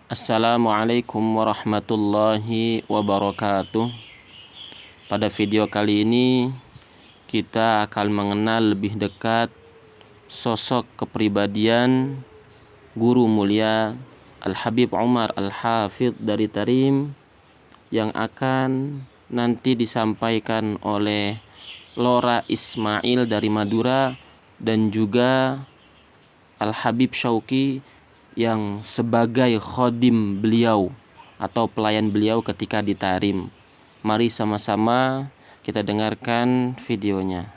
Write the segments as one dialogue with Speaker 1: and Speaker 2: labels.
Speaker 1: Assalamualaikum warahmatullahi wabarakatuh. Pada video kali ini kita akan mengenal lebih dekat sosok kepribadian guru mulia Al-Habib Umar Al-Hafidh dari Tarim yang akan nanti disampaikan oleh Lora Ismail dari Madura dan juga Al-Habib Syauqi yang sebagai khodim beliau atau pelayan beliau ketika di Tarim. Mari sama-sama kita dengarkan videonya.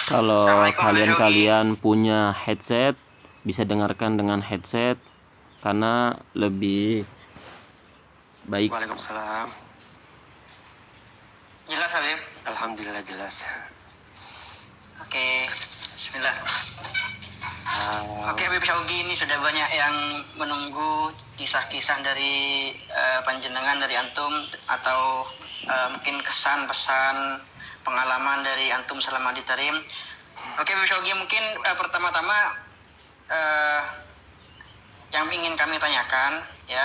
Speaker 1: Kalau kalian punya headset, bisa dengarkan dengan headset karena lebih baik.
Speaker 2: Waalaikumsalam.
Speaker 3: Jelas Habib?
Speaker 2: Alhamdulillah jelas.
Speaker 3: Oke, bismillah. Oke Habib Syauqi, ini sudah banyak yang menunggu kisah-kisah dari panjenengan, dari antum, atau mungkin kesan, pesan, pengalaman dari antum selama di Tarim. Oke Habib Syauqi, mungkin pertama-tama yang ingin kami tanyakan, ya,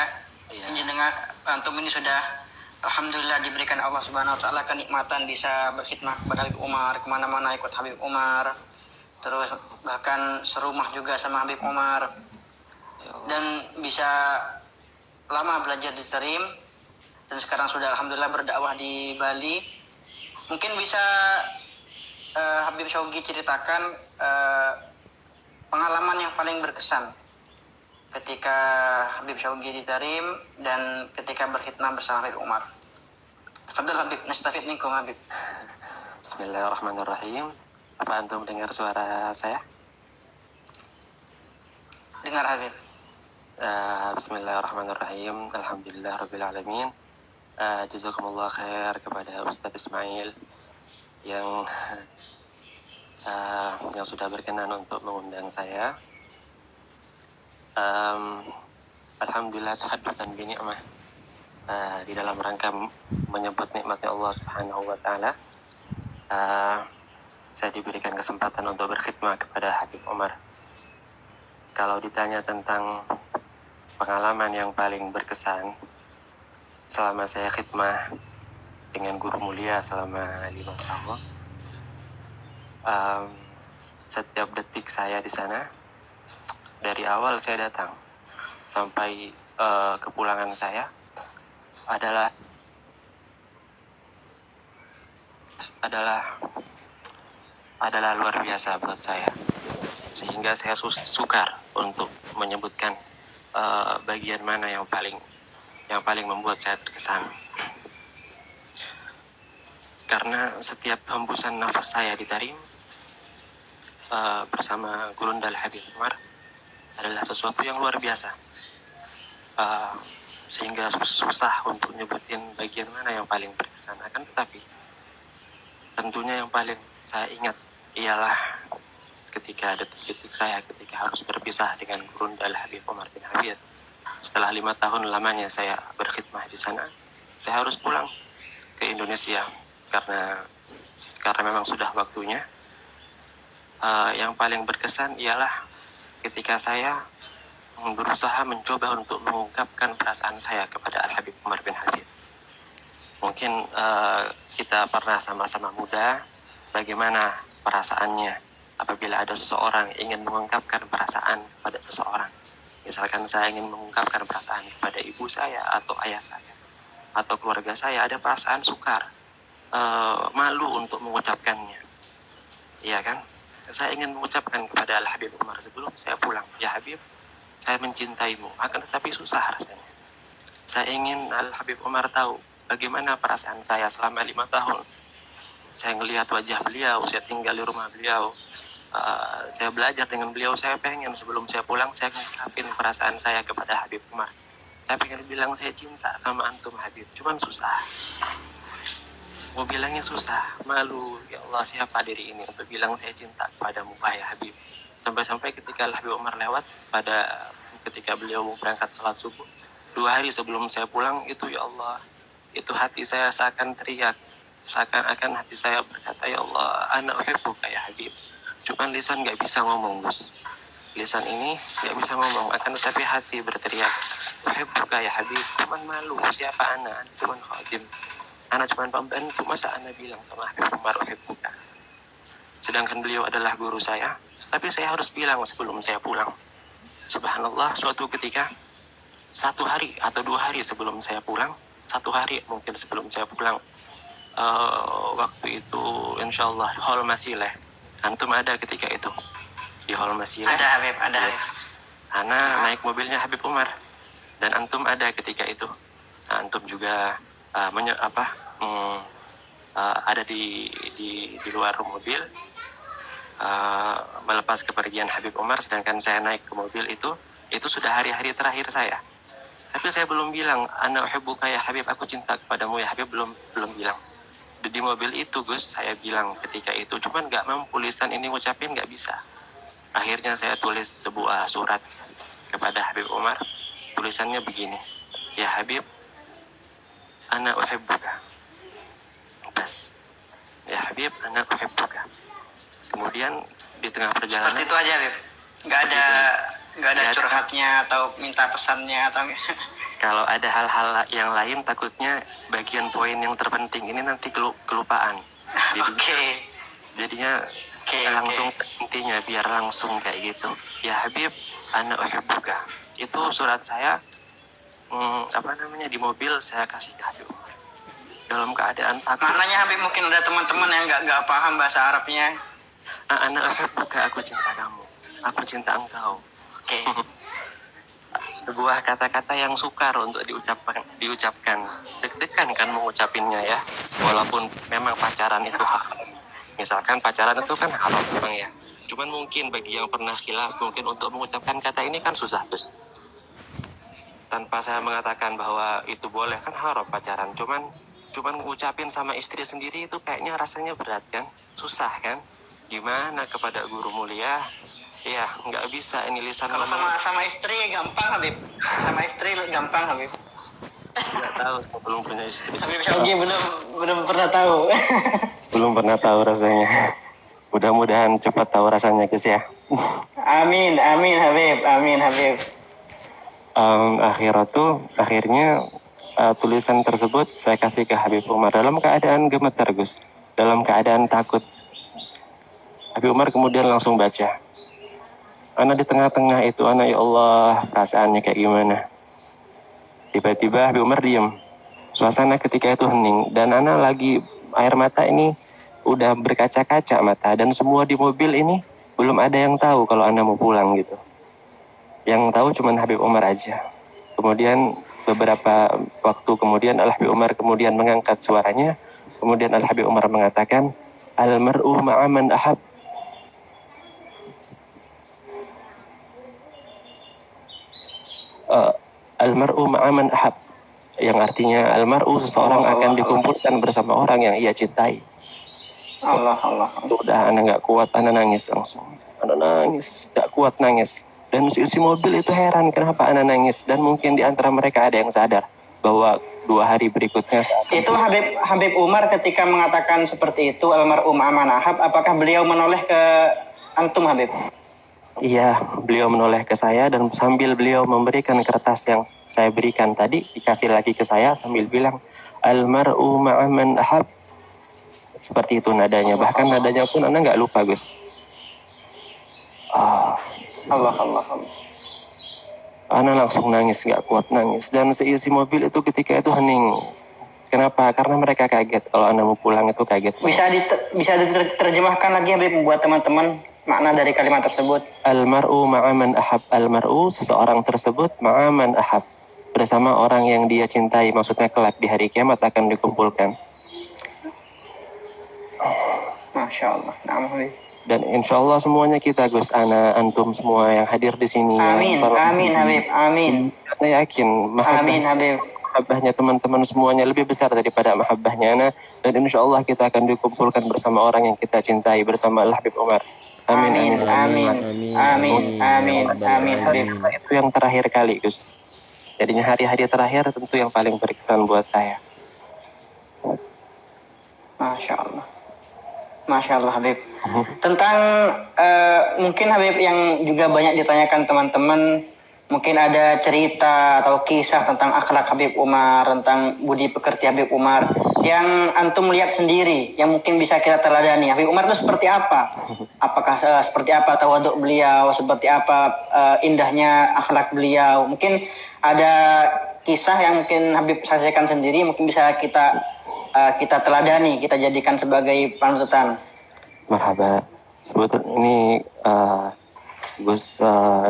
Speaker 3: panjenengan antum ini sudah alhamdulillah diberikan Allah Subhanahu wa taala kenikmatan bisa berkhidmat kepada Habib Umar, kemana-mana ikut Habib Umar, terus bahkan serumah juga sama Habib Umar, dan bisa lama belajar di Tarim, dan sekarang sudah alhamdulillah berdakwah di Bali. Mungkin bisa Habib Syauqi ceritakan pengalaman yang paling berkesan ketika Habib Syauqi di Tarim dan ketika berkhidmat bersama Habib Umar. Tafadhal Habib, nastafid minkum Habib.
Speaker 2: Bismillahirrahmanirrahim. Apa antum dengar suara saya?
Speaker 3: Dengar Habib.
Speaker 2: Bismillahirrahmanirrahim. Alhamdulillah rabbil alamin. Jazakumullah khair kepada Ustaz Ismail yang sudah berkenan untuk mengundang saya. Alhamdulillah tahaddutan bi ni'mah, di dalam rangka menyebut nikmatnya Allah Subhanahu wa taala. Saya diberikan kesempatan untuk berkhidmat kepada Habib Umar. Kalau ditanya tentang pengalaman yang paling berkesan selama saya khidmah dengan guru mulia selama 5 tahun, setiap detik saya di sana, dari awal saya datang sampai kepulangan saya adalah luar biasa buat saya, sehingga saya sukar untuk menyebutkan bagian mana yang paling membuat saya terkesan. Karena setiap hembusan nafas saya di Tarim bersama Gurunda Al-Habib Umar adalah sesuatu yang luar biasa, sehingga susah untuk nyebutin bagian mana yang paling berkesan. Akan tetapi tentunya yang paling saya ingat ialah ketika detik-detik saya ketika harus berpisah dengan Gurunda Al-Habib Umar bin Hafidh. Setelah 5 tahun lamanya saya berkhidmah di sana, saya harus pulang ke Indonesia karena memang sudah waktunya. Yang paling berkesan ialah ketika saya berusaha mencoba untuk mengungkapkan perasaan saya kepada Al-Habib Umar bin Hafidh. Mungkin kita pernah sama-sama muda, bagaimana perasaannya apabila ada seseorang ingin mengungkapkan perasaan pada seseorang. Misalkan saya ingin mengungkapkan perasaan kepada ibu saya atau ayah saya atau keluarga saya, ada perasaan sukar, malu untuk mengucapkannya, iya kan? Saya ingin mengucapkan kepada Al-Habib Umar sebelum saya pulang, ya Habib, saya mencintaimu, akan tetapi susah rasanya. Saya ingin Al Habib Umar tahu bagaimana perasaan saya selama 5 tahun. Saya ngelihat wajah beliau, saya tinggal di rumah beliau, saya belajar dengan beliau. Saya pengen sebelum saya pulang saya ngungkapin perasaan saya kepada Habib Umar. Saya pengen bilang saya cinta sama antum Habib, cuman susah. Mau bilangnya susah, malu. Ya Allah, siapa diri ini untuk bilang saya cinta kepadamu wahai Habib. Sampai-sampai ketika Habib Umar lewat ketika beliau mau berangkat sholat subuh, 2 hari sebelum saya pulang itu, ya Allah, itu hati saya seakan teriak, seakan-akan hati saya berkata, ya Allah, ana uhibbuka ya Habib. Cuman lisan nggak bisa ngomong, Gus. Lisan ini nggak bisa ngomong, akan tetapi hati berteriak, uhibbuka ya Habib. Cuman malu, siapa ana cuman khadim. Ana cuma pembantu, masa ana bilang sama Habib Umar uhibbuka. Sedangkan beliau adalah guru saya, tapi saya harus bilang sebelum saya pulang. Subhanallah, suatu ketika 1 hari atau 2 hari sebelum saya pulang, 1 hari mungkin sebelum saya pulang, waktu itu insyaallah Hall Masileh. Antum ada ketika itu di Hall Masileh?
Speaker 3: Ada Habib, ada.
Speaker 2: Ya. Ana naik mobilnya Habib Umar dan antum ada ketika itu. Antum juga ada di luar mobil melepas kepergian Habib Umar, sedangkan saya naik ke mobil itu sudah hari-hari terakhir saya. Tapi saya belum bilang ana uhibbuka ya Habib, aku cinta kepadamu ya Habib, belum bilang. Di mobil itu Gus, saya bilang ketika itu, cuman nggak mampu lisan ini ngucapin, nggak bisa. Akhirnya saya tulis sebuah surat kepada Habib Umar, tulisannya begini, ya Habib, ana uhibbuka. Bas. Ya Habib, ana uhibbuka. Kemudian di tengah perjalanan
Speaker 3: Seperti itu aja, Habib. Nggak ada curhatnya atau minta pesannya atau
Speaker 2: kalau ada hal-hal yang lain takutnya bagian poin yang terpenting ini nanti kelupaan. Jadinya langsung intinya biar langsung kayak gitu. Ya Habib, ana uhibbuka. Itu surat saya di mobil saya kasih ke Habib Umar. Dalam keadaan takut.
Speaker 3: Maknanya Habib, mungkin ada teman-teman yang nggak paham bahasa Arabnya.
Speaker 2: Ana uhibbuka, aku cinta kamu. Aku cinta engkau. Sebuah kata-kata yang sukar untuk diucapkan. Deg-degan kan mengucapinnya ya. Walaupun memang pacaran itu haram. Misalkan pacaran itu kan haram memang ya. Cuman mungkin bagi yang pernah khilaf, mungkin untuk mengucapkan kata ini kan susah, Gus. Tanpa saya mengatakan bahwa itu boleh, kan haram pacaran. Cuman ngucapin sama istri sendiri itu kayaknya rasanya berat kan? Susah kan? Gimana kepada guru mulia? Ya, nggak bisa ini lisan
Speaker 3: Kalau sama istri gampang Habib. Sama istri gampang Habib.
Speaker 2: Nggak tahu, belum punya istri.
Speaker 3: Habib Syaugi belum pernah tahu.
Speaker 2: Belum pernah tahu rasanya. Mudah-mudahan cepat tahu rasanya, Gus ya.
Speaker 3: Amin Habib, amin Habib.
Speaker 2: Akhirnya tulisan tersebut saya kasih ke Habib Umar dalam keadaan gemetar, Gus. Dalam keadaan takut. Habib Umar kemudian langsung baca. Ana di tengah-tengah itu, ana ya Allah, perasaannya kayak gimana. Tiba-tiba Habib Umar diam. Suasana ketika itu hening dan ana lagi air mata ini udah berkaca-kaca mata, dan semua di mobil ini belum ada yang tahu kalau ana mau pulang gitu. Yang tahu cuma Habib Umar aja. Kemudian beberapa waktu kemudian Al Habib Umar kemudian mengangkat suaranya. Kemudian Al Habib Umar mengatakan, al mar'u ma'a man ahab. Al-mar'u ma'aman ahab, yang artinya al-mar'u, seseorang akan dikumpulkan bersama orang yang ia cintai.
Speaker 3: Allah.
Speaker 2: Udah anak nggak kuat, anak nangis langsung. Anak nangis, nggak kuat nangis. Dan si mobil itu heran kenapa anak nangis. Dan mungkin di antara mereka ada yang sadar bahwa 2 hari berikutnya
Speaker 3: itu Habib Umar ketika mengatakan seperti itu, al-mar'u ma'aman ahab, apakah beliau menoleh ke antum Habib?
Speaker 2: Iya, beliau menoleh ke saya dan sambil beliau memberikan kertas yang saya berikan tadi, dikasih lagi ke saya sambil bilang, al-mar'u ma'aman ahab. Seperti itu nadanya, bahkan nadanya pun Anda nggak lupa, Gus.
Speaker 3: Allah.
Speaker 2: Ana langsung nangis, nggak kuat nangis, dan seisi mobil itu ketika itu hening. Kenapa? Karena mereka kaget kalau Anda mau pulang itu kaget.
Speaker 3: Bisa diterjemahkan lagi Habib buat teman-teman makna dari kalimat tersebut?
Speaker 2: Almar'u ma'aman ahab. Almar'u, seseorang tersebut, ma'aman ahab, bersama orang yang dia cintai. Maksudnya kelak di hari kiamat akan dikumpulkan.
Speaker 3: Masya Allah. Nah, Habib.
Speaker 2: Dan insya Allah semuanya kita, Gus, ana, antum semua yang hadir di sini.
Speaker 3: Amin, amin Habib, amin.
Speaker 2: Saya yakin
Speaker 3: Amin Habib.
Speaker 2: mahabbahnya teman-teman semuanya lebih besar daripada mahabbahnya ana. Dan insya Allah kita akan dikumpulkan bersama orang yang kita cintai, bersama Al-Habib Umar. Amin, amin,
Speaker 3: Amin, amin, amin, amin Habib.
Speaker 2: Itu yang terakhir kali, Gus. Jadinya hari-hari terakhir tentu yang paling berkesan buat saya.
Speaker 3: Masya Allah. Masya Allah Habib. Tentang mungkin Habib yang juga banyak ditanyakan teman-teman, mungkin ada cerita atau kisah tentang akhlak Habib Umar, tentang budi pekerti Habib Umar yang antum lihat sendiri, yang mungkin bisa kita teladani. Habib Umar itu seperti apa? Apakah seperti apa tawaduk beliau, seperti apa indahnya akhlak beliau? Mungkin ada kisah yang mungkin Habib saksikan sendiri, mungkin bisa kita teladani, kita jadikan sebagai panutan.
Speaker 2: Marhaba. Sebetulnya ini Gus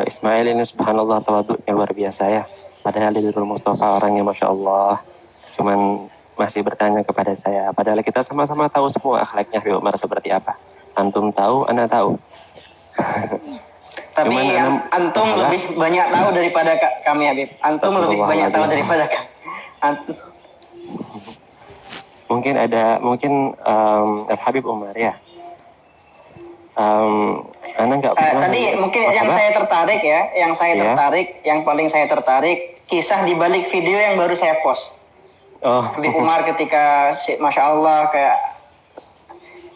Speaker 2: Ismail ini subhanallah tawaduknya luar biasa ya. Padahal Lidul Mustafa orangnya Masya Allah. Cuman masih bertanya kepada saya. Padahal kita sama-sama tahu semua akhlaknya Habib Umar seperti apa. Antum tahu, ana tahu.
Speaker 3: Tapi yang antum lebih banyak tahu daripada kami Habib. Antum lebih banyak tahu daripada kami.
Speaker 2: Mungkin Al-Habib Umar ya. Ana nggak pernah.
Speaker 3: Tadi mungkin yang saya tertarik ya, yang paling saya tertarik kisah di balik video yang baru saya post. Habib Umar ketika Masya Allah kayak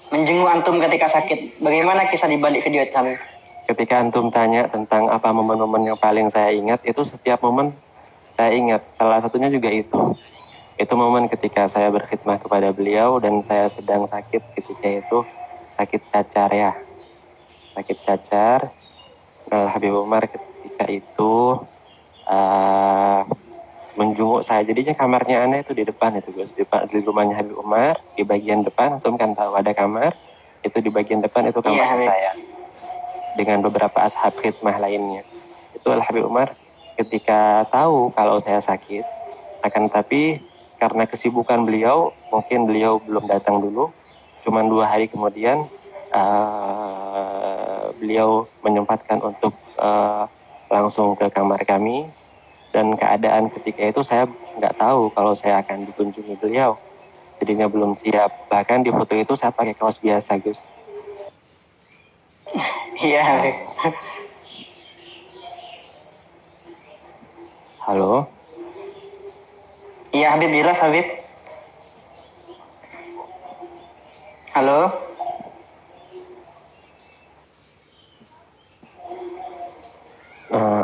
Speaker 3: menjenguk antum ketika sakit. Bagaimana kisah di balik video itu Habib?
Speaker 2: Ketika antum tanya tentang apa momen-momen yang paling saya ingat, itu setiap momen saya ingat. Salah satunya juga itu. Itu momen ketika saya berkhidmah kepada beliau dan saya sedang sakit ketika itu, sakit cacar ya. Sakit cacar. Habib Umar ketika itu menjenguk saya. Jadinya kamarnya ana itu di depan itu, Gus. Di rumahnya Habib Umar, di bagian depan, antum kan tahu ada kamar. Itu di bagian depan itu kamar saya. Dengan beberapa ashab khidmah lainnya. Itu Al-Habib Umar ketika tahu kalau saya sakit, akan tapi karena kesibukan beliau, mungkin beliau belum datang dulu. Cuman 2 hari kemudian beliau menyempatkan untuk langsung ke kamar kami. Dan keadaan ketika itu saya nggak tahu kalau saya akan dikunjungi beliau. Jadinya belum siap. Bahkan di foto itu saya pakai kaos biasa, Gus.
Speaker 3: Iya, Habib.
Speaker 2: Halo?
Speaker 3: Iya, Habib, jelas Habib. Halo?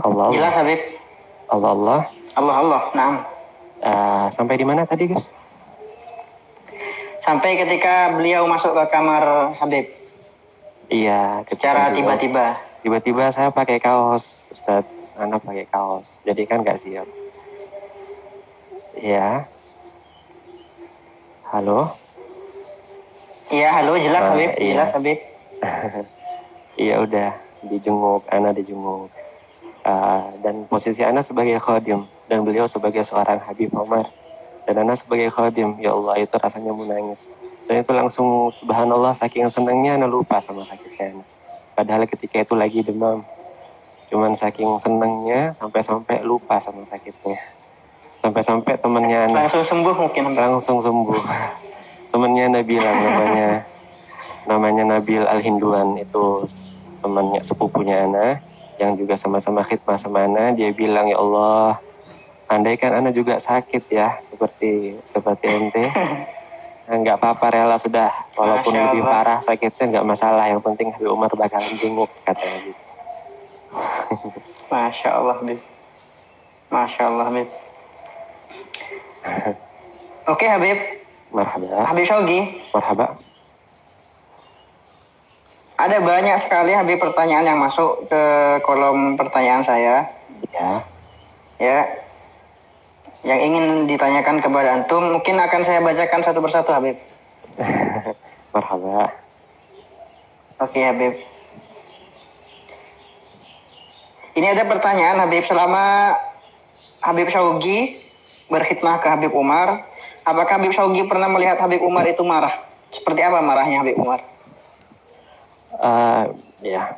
Speaker 2: Allah.
Speaker 3: Jelas Habib.
Speaker 2: Allah.
Speaker 3: Naam.
Speaker 2: Sampai di mana tadi, Gus?
Speaker 3: Sampai ketika beliau masuk ke kamar Habib.
Speaker 2: Iya.
Speaker 3: Secara tiba-tiba.
Speaker 2: Tiba-tiba saya pakai kaos, Ustadz. Ana pakai kaos. Jadi kan nggak siap. Iya. Halo?
Speaker 3: Iya, halo, jelas Habib.
Speaker 2: Iya.
Speaker 3: Jelas Habib.
Speaker 2: Iya udah, dijenguk, Ana dijenguk. Dan posisi Ana sebagai khadim dan beliau sebagai seorang Habib Umar dan Ana sebagai khadim. Ya Allah, itu rasanya menangis. Dan itu langsung subhanallah, saking senangnya Ana lupa sama sakitnya Ana. Padahal ketika itu lagi demam. Cuman saking senangnya sampai-sampai lupa sama sakitnya. Sampai-sampai temannya Ana
Speaker 3: langsung sembuh mungkin.
Speaker 2: Langsung sembuh. Temannya Ana bilang namanya Nabil Al-Hinduan, itu temannya sepupunya Ana yang juga sama-sama khidmah sama Ana. Dia bilang, ya Allah, andaikan Ana juga sakit ya seperti ente, nggak apa-apa, rela sudah, walaupun lebih parah sakitnya nggak masalah, yang penting Habib Umar bakalan jenguk, katanya gitu.
Speaker 3: Masya Allah Habib. Masya Allah Habib. Oke Habib.
Speaker 2: Marhaba.
Speaker 3: Habib Shogi.
Speaker 2: Marhaba.
Speaker 3: Ada banyak sekali Habib pertanyaan yang masuk ke kolom pertanyaan saya.
Speaker 2: Ya.
Speaker 3: Ya. Yang ingin ditanyakan kepada antum, mungkin akan saya bacakan satu persatu Habib.
Speaker 2: Marhaba.
Speaker 3: Oke Habib. Ini ada pertanyaan Habib, selama Habib Syaugi berkhidmah ke Habib Umar, apakah Habib Syaugi pernah melihat Habib Umar itu marah? Seperti apa marahnya Habib Umar?
Speaker 2: Ya,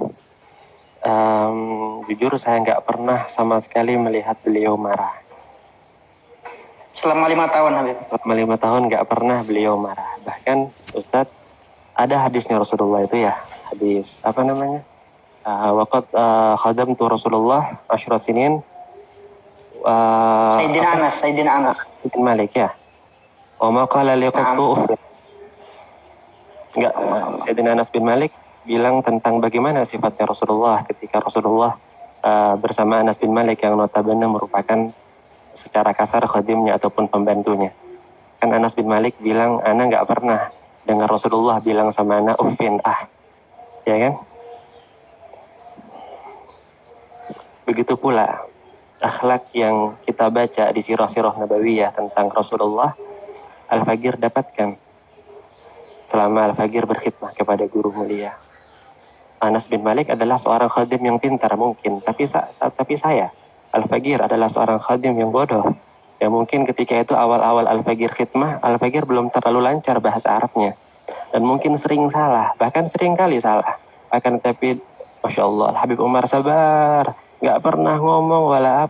Speaker 2: jujur saya nggak pernah sama sekali melihat beliau marah.
Speaker 3: Selama 5 tahun Habib.
Speaker 2: Selama 5 tahun nggak pernah beliau marah. Bahkan Ustadz, ada hadisnya Rasulullah itu ya, hadis apa namanya? Waqad khadamtu Rasulullah asyra sinin.
Speaker 3: Sayyidina Anas
Speaker 2: bin Malik ya. Wa ma qala liqattu enggak, Sayyidina Anas bin Malik bilang tentang bagaimana sifatnya Rasulullah ketika Rasulullah bersama Anas bin Malik yang notabene merupakan secara kasar khadimnya ataupun pembantunya. Kan Anas bin Malik bilang, ana nggak pernah dengar Rasulullah bilang sama ana uffin ya kan? Begitu pula akhlak yang kita baca di sirah-sirah nabawiyah tentang Rasulullah, Al-Fagir dapatkan selama Al-Fagir berkhidmah kepada guru mulia. Anas bin Malik adalah seorang khadim yang pintar mungkin, tapi saya, Al-Fagir adalah seorang khadim yang bodoh. Ya mungkin ketika itu awal-awal Al-Fagir khidmah, Al-Fagir belum terlalu lancar bahasa Arabnya. Dan mungkin sering salah, bahkan sering kali salah. Akan tetapi, Masya Allah, Habib Umar sabar. Nggak pernah ngomong, wala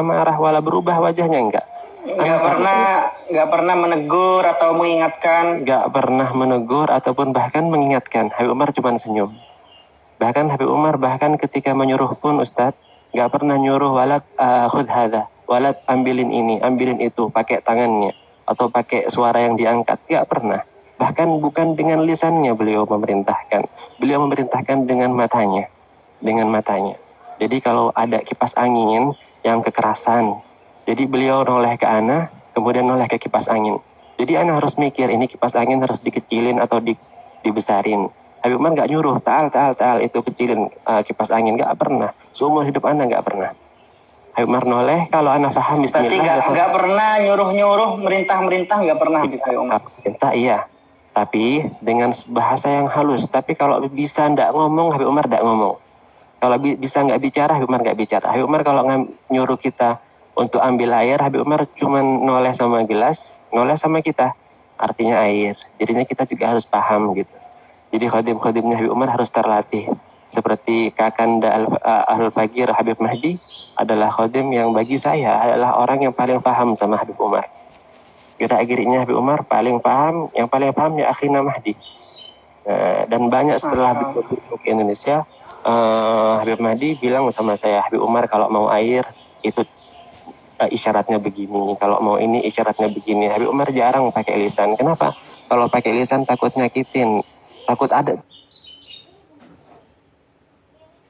Speaker 2: marah, wala berubah wajahnya, enggak.
Speaker 3: Nggak pernah menegur atau mengingatkan.
Speaker 2: Nggak pernah menegur ataupun bahkan mengingatkan. Habib Umar cuma senyum. Bahkan Habib Umar ketika menyuruh pun Ustadz, nggak pernah nyuruh walad khudh hadha, walad ambilin ini, ambilin itu, pakai tangannya atau pakai suara yang diangkat. Nggak pernah. Bahkan bukan dengan lisannya beliau memerintahkan. Beliau memerintahkan dengan matanya. Jadi kalau ada kipas angin yang kekerasan, jadi beliau noleh ke ana, kemudian noleh ke kipas angin. Jadi ana harus mikir, ini kipas angin harus dikecilin atau dibesarin. Habib Umar nggak nyuruh, ta'al, itu kecilin kipas angin, nggak pernah. Seumur hidup ana nggak pernah. Habib Umar noleh, kalau ana faham bismillah.
Speaker 3: Berarti nggak pernah nyuruh-nyuruh, merintah nggak pernah Habib Umar.
Speaker 2: Perintah iya, tapi dengan bahasa yang halus. Tapi kalau bisa nggak ngomong, Habib Umar nggak ngomong. Kalau bisa nggak bicara, Habib Umar nggak bicara. Habib Umar kalau nyuruh kita untuk ambil air, Habib Umar cuma noleh sama gelas, noleh sama kita. Artinya air. Jadinya kita juga harus paham gitu. Jadi khadim-khadimnya Habib Umar harus terlatih. Seperti Kakanda Al-Fagir Habib Mahdi adalah khadim yang bagi saya adalah orang yang paling paham sama Habib Umar. Gerak-geriknya Habib Umar paling paham, yang paling paham ya Akhina Mahdi. Dan banyak setelah Habib ke Indonesia, Habib Mahdi bilang sama saya, Habib Umar kalau mau air itu isyaratnya begini, kalau mau ini isyaratnya begini. Habib Umar jarang pakai lisan. Kenapa? Kalau pakai lisan takut nyakitin, takut ada.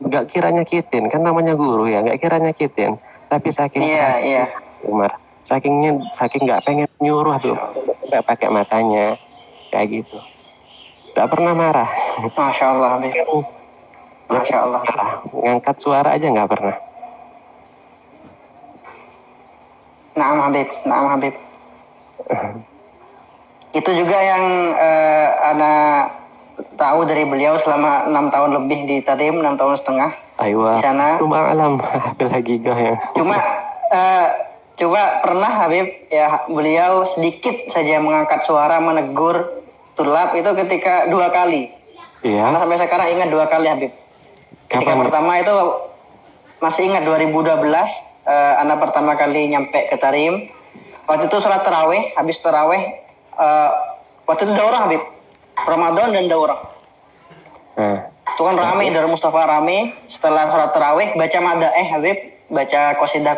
Speaker 2: Nggak kira nyakitin, kan namanya guru ya, nggak kira nyakitin. Tapi saking Umar, saking nggak pengen nyuruh Habib nggak pakai matanya, kayak gitu. Nggak pernah marah.
Speaker 3: Masya Allah Habib. Masya Allah.
Speaker 2: Ngangkat suara aja nggak pernah.
Speaker 3: Naam Habib. Itu juga yang Ana tahu dari beliau selama 6 tahun lebih di Tarim, 6 tahun setengah.
Speaker 2: Aywa.
Speaker 3: Di sana.
Speaker 2: Cuma alam, lagi ya.
Speaker 3: Coba pernah Habib ya beliau sedikit saja mengangkat suara menegur tulab itu ketika 2 kali.
Speaker 2: Iya.
Speaker 3: Karena sampai sekarang ingat 2 kali Habib. Ketika pertama itu masih ingat 2012 anak pertama kali nyampe ke Tarim. Waktu itu sholat tarawih, habis tarawih waktu itu daurah Habib. Ramadan dan daurah. Itu kan rame, Darul Mustafa rame. Setelah sholat tarawih baca madaeh Habib, baca qasidah.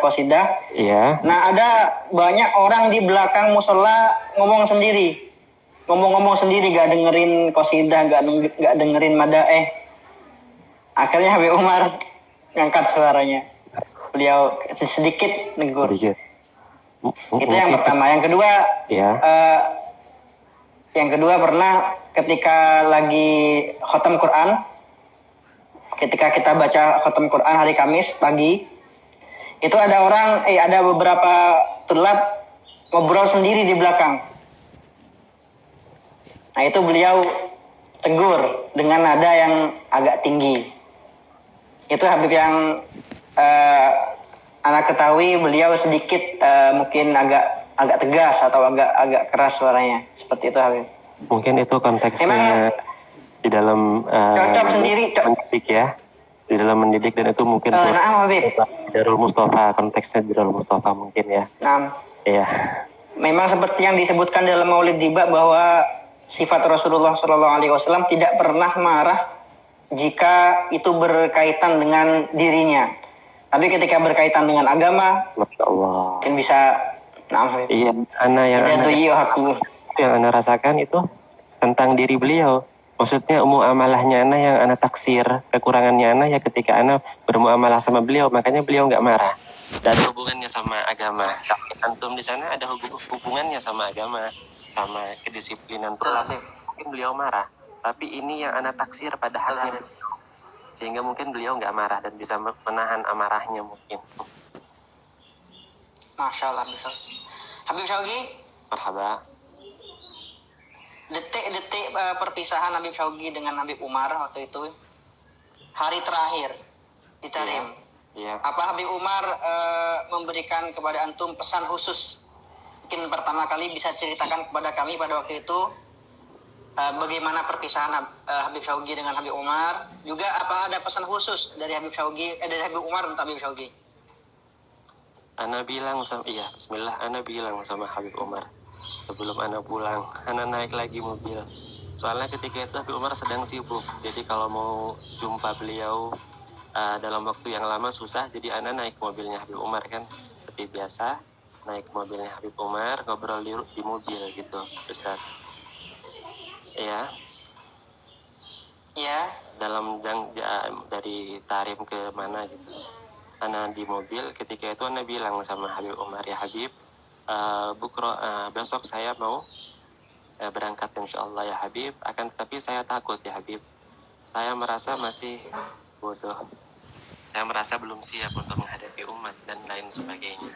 Speaker 2: Iya.
Speaker 3: Nah ada banyak orang di belakang musola ngomong sendiri, gak dengerin qasidah, gak dengerin madaeh. Akhirnya Habib Umar ngangkat suaranya. Beliau sedikit negur. Itu yang pertama. Yang kedua, pernah ketika lagi khotam Quran, ketika kita baca khotam Quran hari Kamis pagi, itu ada beberapa tulab ngobrol sendiri di belakang. Nah itu beliau tegur dengan nada yang agak tinggi. Itu Habib yang anak ketahui beliau sedikit mungkin agak tegas atau agak keras suaranya. Seperti itu Habib.
Speaker 2: Mungkin itu konteksnya di dalam
Speaker 3: cocok sendiri
Speaker 2: mendidik ya, di dalam mendidik, dan itu mungkin
Speaker 3: nah Habib.
Speaker 2: Darul Mustafa, konteksnya di Darul Mustafa mungkin ya.
Speaker 3: Nah,
Speaker 2: iya.
Speaker 3: Memang seperti yang disebutkan dalam Maulid Diba bahwa sifat Rasulullah SAW tidak pernah marah jika itu berkaitan dengan dirinya. Tapi ketika berkaitan dengan agama,
Speaker 2: Masya Allah.
Speaker 3: mungkin bisa. Nah,
Speaker 2: iya, yang ana rasakan itu tentang diri beliau. Maksudnya muamalahnya ana yang ana taksir, kekurangannya ana ya ketika ana bermuamalah sama beliau, makanya beliau nggak marah. Dan hubungannya sama agama. Tapi antum di sana ada hubungannya sama agama, sama kedisiplinan perilaku. Mungkin beliau marah, tapi ini yang ana taksir pada haknya, sehingga mungkin beliau nggak marah dan bisa menahan amarahnya mungkin.
Speaker 3: Masya Allah, Habib Syaugi.
Speaker 2: Marhaba.
Speaker 3: Detik-detik perpisahan Habib Syaugi dengan Habib Umar waktu itu, hari terakhir di Tarim.
Speaker 2: Iya.
Speaker 3: Apa Habib Umar memberikan kepada antum pesan khusus? Mungkin pertama kali bisa ceritakan kepada kami pada waktu itu bagaimana perpisahan Habib Syaugi dengan Habib Umar. Juga apa ada pesan khusus dari Habib Syaugi dari Habib Umar untuk Habib Syaugi?
Speaker 2: Ana bilang sama Bismillah, ana bilang sama Habib Umar sebelum ana pulang, ana naik lagi mobil. Soalnya ketika itu Habib Umar sedang sibuk, jadi kalau mau jumpa beliau dalam waktu yang lama susah, jadi ana naik mobilnya Habib Umar kan, seperti biasa naik mobilnya Habib Umar, ngobrol di mobil gitu, Ustaz. Iya. Iya. Dalam dari Tarim ke mana gitu, ana di mobil. Ketika itu ana bilang sama Habib Umar, ya Habib, besok saya mau berangkat insyaallah ya Habib, akan tetapi saya takut ya Habib, saya merasa masih bodoh, saya merasa belum siap untuk menghadapi umat dan lain sebagainya.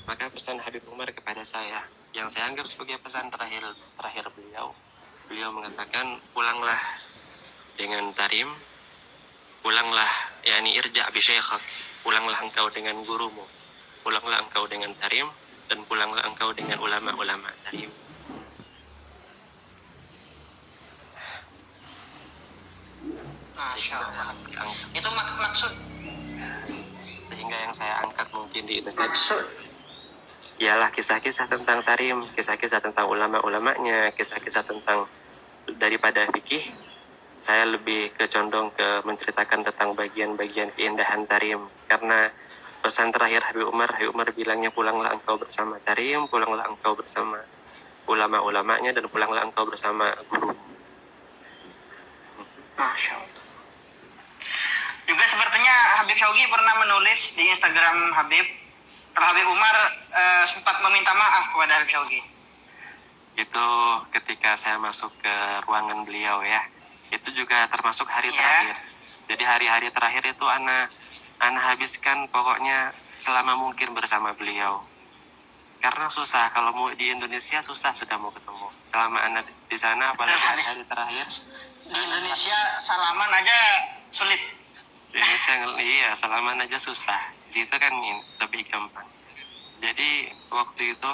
Speaker 2: Maka pesan Habib Umar kepada saya, yang saya anggap sebagai pesan terakhir beliau mengatakan, pulanglah dengan Tarim, pulanglah yakni irja' bi syekhak, pulanglah engkau dengan gurumu, pulanglah engkau dengan Tarim, dan pulanglah engkau dengan ulama-ulama Tarim. Itu maksud. Sehingga yang saya angkat mungkin di maksud ialah kisah-kisah tentang Tarim, kisah-kisah tentang ulama-ulamanya, kisah-kisah tentang daripada fikih. Saya lebih condong ke menceritakan tentang bagian-bagian keindahan Tarim, karena pesan terakhir Habib Umar bilangnya, pulanglah engkau bersama Tarim, pulanglah engkau bersama ulama-ulamanya, dan pulanglah engkau bersama guru. Masya Allah. Juga sepertinya Habib Syaugi pernah menulis di Instagram Habib, kalau Habib Umar sempat meminta maaf kepada Habib Syaugi. Itu ketika saya masuk ke ruangan beliau ya, itu juga termasuk hari terakhir. Jadi hari-hari terakhir itu ana habiskan pokoknya selama mungkin bersama beliau. Karena susah, kalau mau di Indonesia susah sudah mau ketemu. Selama ana di sana, apalagi hari terakhir. Di Indonesia salaman aja sulit. Di Indonesia iya, salaman aja susah. Di situ kan lebih gampang. Jadi waktu itu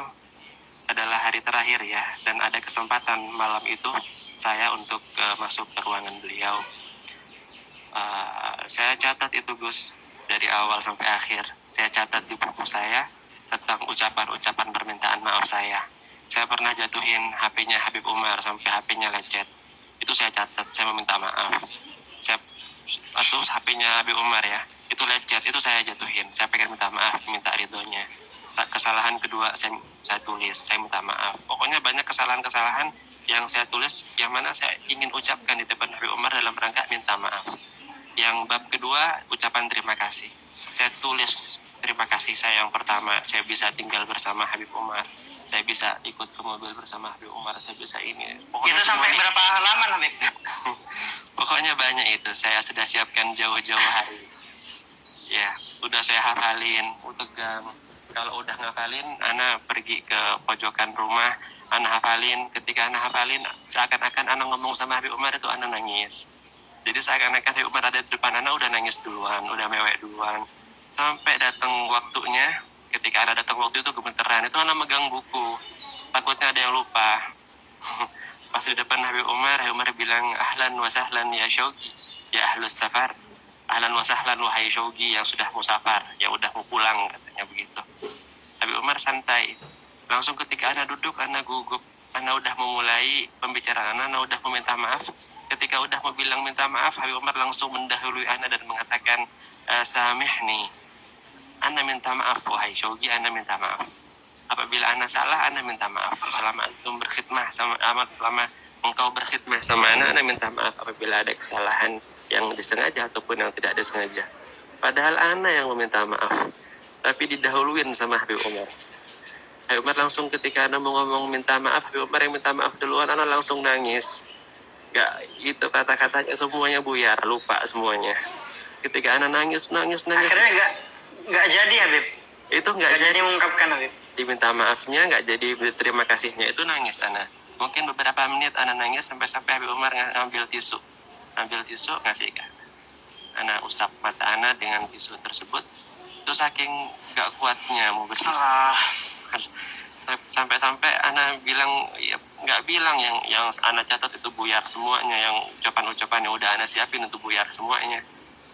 Speaker 2: adalah hari terakhir ya, dan ada kesempatan malam itu saya untuk masuk ke ruangan beliau. Saya catat itu Gus, dari awal sampai akhir. Saya catat di buku saya tentang ucapan-ucapan permintaan maaf saya. Saya pernah jatuhin HP-nya Habib Umar sampai HP-nya lecet. Itu saya catat, saya meminta maaf. Atau HP-nya Habib Umar ya, itu lecet, itu saya jatuhin. Saya pengen minta maaf, minta ridhonya. Kesalahan kedua saya tulis, saya minta maaf. Pokoknya banyak kesalahan-kesalahan yang saya tulis, yang mana saya ingin ucapkan di depan Habib Umar dalam rangka minta maaf. Yang bab kedua, ucapan terima kasih. Saya tulis terima kasih saya yang pertama, saya bisa tinggal bersama Habib Umar, saya bisa ikut ke mobil bersama Habib Umar, saya bisa ini. Pokoknya itu sampai berapa halaman Habib? Pokoknya banyak itu, saya sudah siapkan jauh-jauh hari. Ya, udah saya hafalin, tegang. Kalau udah ngafalin, ana pergi ke pojokan rumah, ana hafalin. Ketika ana hafalin, seakan-akan ana ngomong sama Habib Umar itu ana nangis. Jadi seakan-akan Habib Umar ada di depan Ana udah nangis duluan, udah mewek duluan. Sampai datang waktunya, ketika Ana datang waktu itu gemeteran, itu Ana megang buku. Takutnya ada yang lupa. Pas di depan Habib Umar bilang, ahlan wa sahlan ya Syauqi, ya ahlus safar. Ahlan wa sahlan wahai Syauqi yang sudah mau safar, yang udah mau pulang, katanya begitu. Habib Umar santai. Langsung ketika Ana duduk, Ana gugup. Ana udah memulai pembicaraan, Ana udah meminta maaf. Ketika udah mau bilang minta maaf, Habib Umar langsung mendahului Ana dan mengatakan, samihni, Ana minta maaf wahai Syauqi, Ana minta maaf. Apabila Ana salah, Ana minta maaf. Selama antum berkhidmah sama selama engkau berkhidmah sama Ana minta maaf apabila ada kesalahan yang disengaja ataupun yang tidak disengaja. Padahal Ana yang meminta maaf, tapi didahuluin sama Habib Umar. Habib Umar langsung ketika Ana mau ngomong minta maaf, Habib Umar yang minta maaf duluan, Ana langsung nangis. Gak itu kata-katanya semuanya buyar, lupa semuanya. Ketika Ana nangis.
Speaker 3: Akhirnya nggak jadi Habib.
Speaker 2: Itu nggak
Speaker 3: jadi mengungkapkan Habib.
Speaker 2: Diminta maafnya nggak jadi terima kasihnya, itu nangis Ana. Mungkin beberapa menit Ana nangis sampai Habib Umar ngambil tisu ngasih ke Ana, usap mata Ana dengan tisu tersebut. Terus saking nggak kuatnya mau berdiri. Sampai Ana bilang, ya nggak bilang yang Ana catat itu buyar semuanya, yang ucapan yang udah Ana siapin itu buyar semuanya.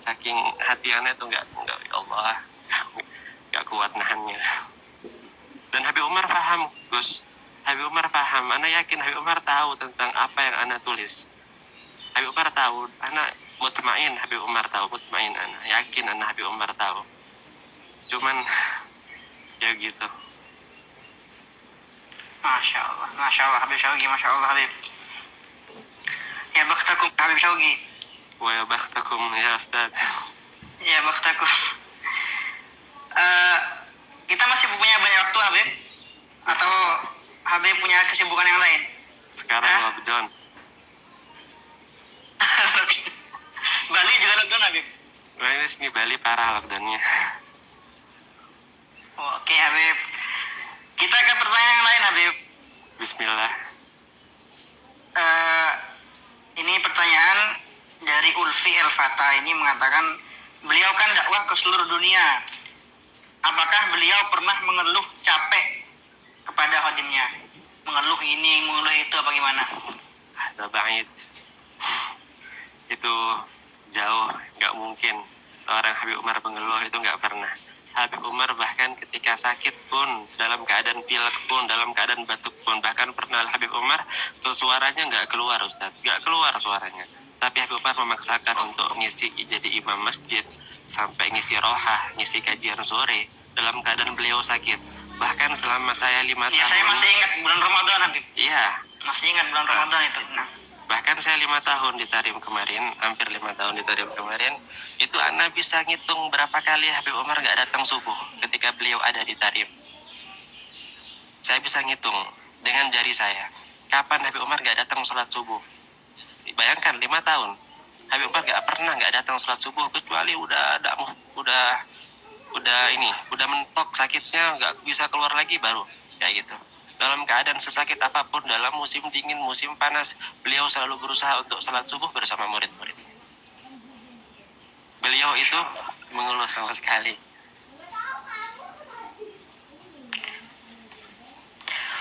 Speaker 2: Saking hati Ana itu nggak ya Allah, nggak kuat nahannya. Dan Habib Umar paham, Gus. Habib Umar paham. Ana yakin Habib Umar tahu tentang apa yang Ana tulis. Habib Umar tahu. Ana mutmain Habib Umar tahu. Mutmain Ana. Yakin Habib Umar tahu. Cuman ya gitu.
Speaker 3: Masya Allah Habib Syauqi, Masya Allah Habib. Ya bakhtakum Habib Syauqi.
Speaker 2: Wa ya bakhtakum ya Ustaz.
Speaker 3: Ya bakhtakum. Kita masih punya banyak waktu Habib? Atau Habib punya kesibukan yang lain?
Speaker 2: Sekarang lockdown.
Speaker 3: Bali juga lockdown Habib?
Speaker 2: Ini sini Bali parah lockdownnya.
Speaker 3: Oke Habib. Kita ke pertanyaan yang lain Habib.
Speaker 2: Bismillah.
Speaker 3: Ini pertanyaan dari Ulfi El-Fata. Ini mengatakan, beliau kan dakwah ke seluruh dunia. Apakah beliau pernah mengeluh capek kepada khadimnya? Mengeluh ini, mengeluh itu, apa gimana?
Speaker 2: Ba'id. Itu jauh, nggak mungkin. Seorang Habib Umar mengeluh itu nggak pernah. Habib Umar bahkan ketika sakit pun, dalam keadaan pilek pun, dalam keadaan batuk pun, bahkan pernah Habib Umar tuh suaranya nggak keluar Ustaz, nggak keluar suaranya. Tapi Habib Umar memaksakan untuk ngisi jadi imam masjid, sampai ngisi rohah, ngisi kajian sore, dalam keadaan beliau sakit. Bahkan selama saya 5 tahun.
Speaker 3: Saya masih ingat bulan Ramadan Habib.
Speaker 2: Iya.
Speaker 3: Masih ingat bulan Ramadan itu. Nah.
Speaker 2: Bahkan saya 5 tahun di Tarim kemarin, hampir 5 tahun di Tarim kemarin, itu Ana bisa ngitung berapa kali Habib Umar nggak datang subuh ketika beliau ada di Tarim. Saya bisa ngitung dengan jari saya, kapan Habib Umar nggak datang sholat subuh. Bayangkan 5 tahun, Habib Umar nggak pernah nggak datang sholat subuh, kecuali udah mentok sakitnya, nggak bisa keluar lagi baru, kayak gitu. Dalam keadaan sesakit apapun, dalam musim dingin, musim panas, beliau selalu berusaha untuk salat subuh bersama murid-murid. Beliau itu mengeluh sama sekali.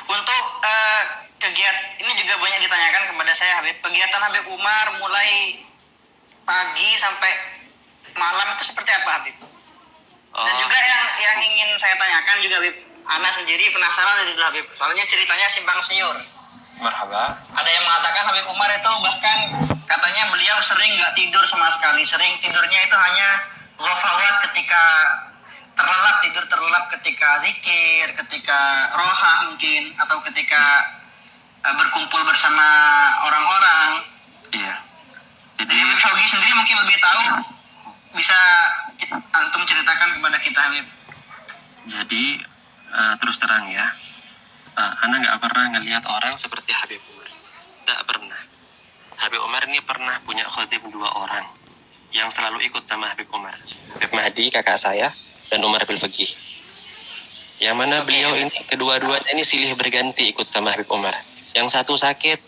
Speaker 3: Untuk kegiatan ini juga banyak ditanyakan kepada saya Habib. Kegiatan Habib Umar mulai pagi sampai malam itu seperti apa Habib? Dan juga yang ingin saya tanyakan juga Habib, Ana sendiri penasaran dari Habib. Soalnya ceritanya simpang siur.
Speaker 2: Marhaba.
Speaker 3: Ada yang mengatakan Habib Umar itu bahkan katanya beliau sering nggak tidur sama sekali. Sering tidurnya itu hanya ghafawat ketika tidur terlelap ketika zikir, ketika rohah mungkin, atau ketika berkumpul bersama orang-orang.
Speaker 2: Iya.
Speaker 3: Jadi Habib Syauqi sendiri mungkin lebih tahu, bisa antum ceritakan kepada kita Habib.
Speaker 2: Jadi terus terang ya, Ana nggak pernah ngelihat orang seperti Habib Umar. Nggak pernah. Habib Umar ini pernah punya khatib 2 orang yang selalu ikut sama Habib Umar. Habib Mahdi, kakak saya, dan Umar bin Faqih. Yang mana beliau ini, kedua-duanya ini silih berganti ikut sama Habib Umar. Yang satu sakit,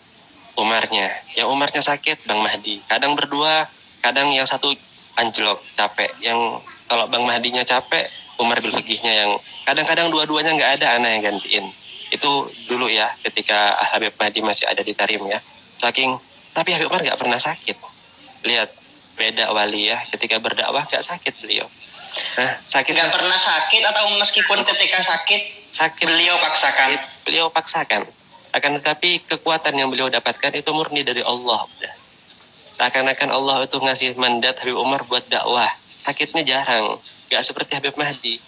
Speaker 2: Umarnya. Yang Umarnya sakit, Bang Mahdi. Kadang berdua, kadang yang satu anjlok, capek. Yang kalau Bang Mahdinya capek, Umar bil Fiqihnya yang kadang-kadang dua-duanya nggak ada, ana yang gantiin. Itu dulu ya, ketika Habib Mahdi masih ada di Tarim ya. Tapi Habib Umar nggak pernah sakit. Lihat, beda wali ya, ketika berdakwah nggak sakit beliau. Nah, sakit
Speaker 3: Nggak pernah sakit atau meskipun ketika sakit beliau paksakan.
Speaker 2: Beliau paksakan. Akan tetapi kekuatan yang beliau dapatkan itu murni dari Allah. Udah. Seakan-akan Allah itu ngasih mandat Habib Umar buat dakwah. Sakitnya jarang. Gak seperti Habib Mahdi.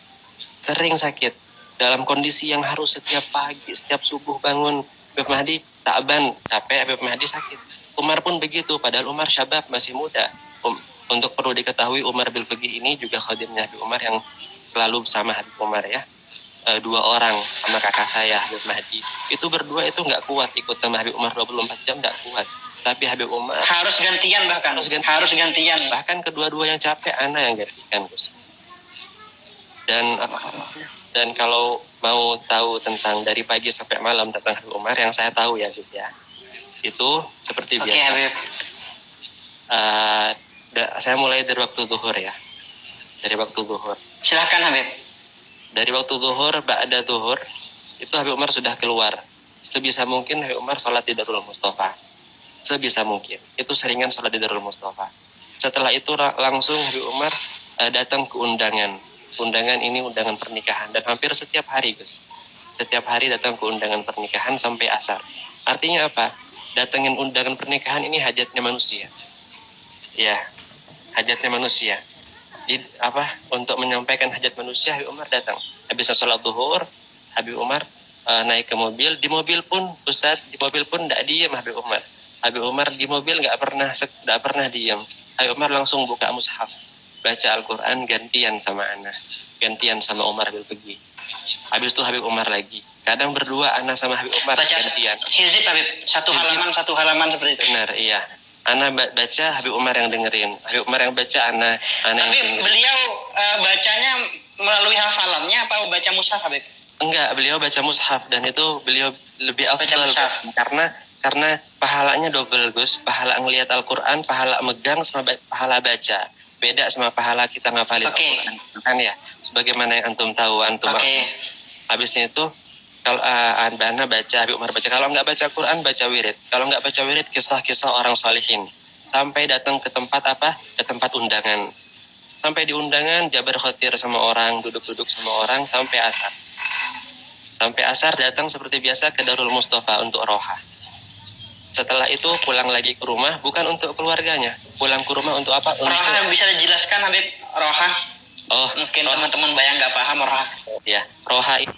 Speaker 2: Sering sakit. Dalam kondisi yang harus setiap pagi, setiap subuh bangun. Habib Mahdi takban, capek. Habib Mahdi sakit. Umar pun begitu. Padahal Umar syabab, masih muda. Untuk perlu diketahui, Umar bil Fiqih ini juga khadimnya Habib Umar yang selalu bersama Habib Umar ya. 2 orang sama kakak saya Habib Mahdi. Itu berdua itu nggak kuat ikut sama Habib Umar 24 jam, nggak kuat. Tapi Habib Umar
Speaker 3: Harus gantian bahkan. Harus gantian.
Speaker 2: Bahkan kedua-dua yang capek, ana yang gantikan, Gus. Dan kalau mau tahu tentang dari pagi sampai malam tentang Habib Umar, yang saya tahu ya, Gus ya, itu seperti
Speaker 3: Oke,
Speaker 2: biasa.
Speaker 3: Habib.
Speaker 2: Saya mulai dari waktu zuhur ya. Dari waktu zuhur.
Speaker 3: Silahkan Habib.
Speaker 2: Dari waktu zuhur, ba'da zuhur, itu Habib Umar sudah keluar. Sebisa mungkin Habib Umar sholat di Darul Mustafa. Sebisa mungkin. Itu seringan sholat di Darul Mustafa. Setelah itu langsung Habib Umar datang ke undangan. Undangan ini undangan pernikahan. Dan hampir setiap hari, Gus. Setiap hari datang ke undangan pernikahan sampai asar. Artinya apa? Datangin undangan pernikahan ini hajatnya manusia. Ya, hajatnya manusia. Untuk menyampaikan hajat manusia, Habib Umar datang. Habis sholat zuhur, Habib Umar naik ke mobil. Di mobil pun, Ustadz, di mobil pun tidak diam Habib Umar. Habib Umar di mobil nggak pernah diam. Habib Umar langsung buka mushaf, baca Al-Quran, gantian sama Ana, gantian sama Umar bil Fiqih. Habis itu Habib Umar lagi. Kadang berdua Ana sama Habib Umar
Speaker 3: Baca
Speaker 2: gantian.
Speaker 3: hizib Habib, satu halaman seperti itu.
Speaker 2: Benar, iya. Ana baca, Habib Umar yang dengerin. Habib Umar yang baca, Ana yang
Speaker 3: Tapi
Speaker 2: dengerin.
Speaker 3: beliau bacanya melalui hafalannya apa baca mushaf Habib?
Speaker 2: Enggak, beliau baca mushaf, dan itu beliau lebih afdal
Speaker 3: mushaf.
Speaker 2: karena pahalanya double, Gus. Pahala ngelihat Al-Qur'an, pahala megang sama pahala baca. Beda sama pahala kita ngapalin Al-Qur'an. Kan ya, sebagaimana yang antum tahu, habisnya itu kalau Ana baca, Habib Umar baca. Kalau nggak baca Quran, baca wirid. Kalau nggak baca wirid, kisah-kisah orang salihin. Sampai datang ke tempat Ke tempat undangan. Sampai di undangan, jabar khotir sama orang, duduk-duduk sama orang, sampai asar. Sampai asar datang seperti biasa ke Darul Mustafa untuk roha. Setelah itu pulang lagi ke rumah, bukan untuk keluarganya. Pulang ke rumah untuk apa?
Speaker 3: Roha bisa dijelaskan Habib, roha?
Speaker 2: Oh,
Speaker 3: mungkin teman-teman bayang nggak paham roha.
Speaker 2: Ya, roha itu